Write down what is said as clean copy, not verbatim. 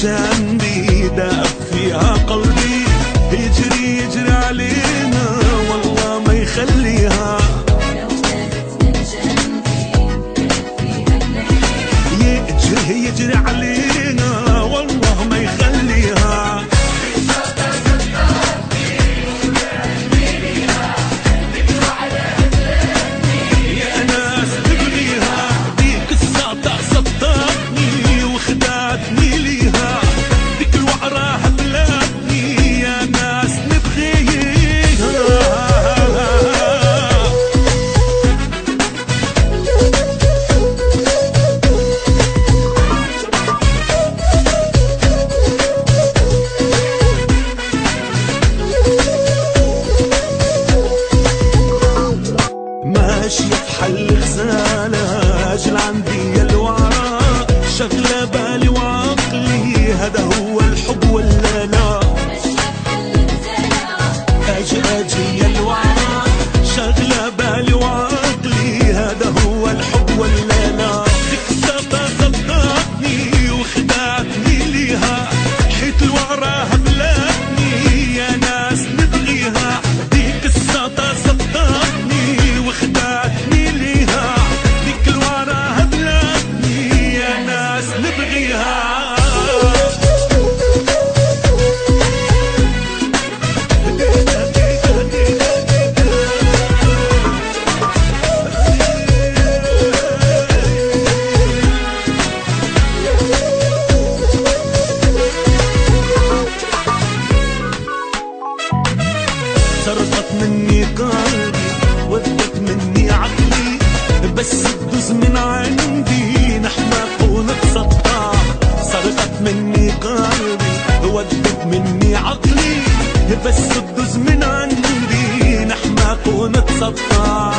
جنبي داب فيها قلبي، يجري يجري علينا والله ما يخليها. لو زادت من جنبي فيها الليل، يجري يجري علينا والله ما يخليها. يا ناس تبغيها ديك الساطع صدقني وخدعتني ليها، ديك الوعرة هبلتني يا ناس نبغيها. ماشية في حل غزالة أجل عندي يا الوعرة، شغلة بالي وعقلي هذا هو الحب ولا لا؟ ماشية في حل غزالة أجي يا الوعرة، شغلة بالي وعقلي هذا هو الحب ولا لا؟ ديك الساطة صدقتني وخدعتني ليها، حيت الوعرة هبلتني يا ناس نبغيها. ديك الساطة صدقتني وخدعتني ليها، ديك الوعرة هبلتني يا ناس نبغيها. سرقت مني قلبي ودت مني عقلي، بس تدوز من عندي نحماق ونتسطع. سرقت مني قلبي ودت مني عقلي، بس تدوز من عندي نحماق ونتسطع.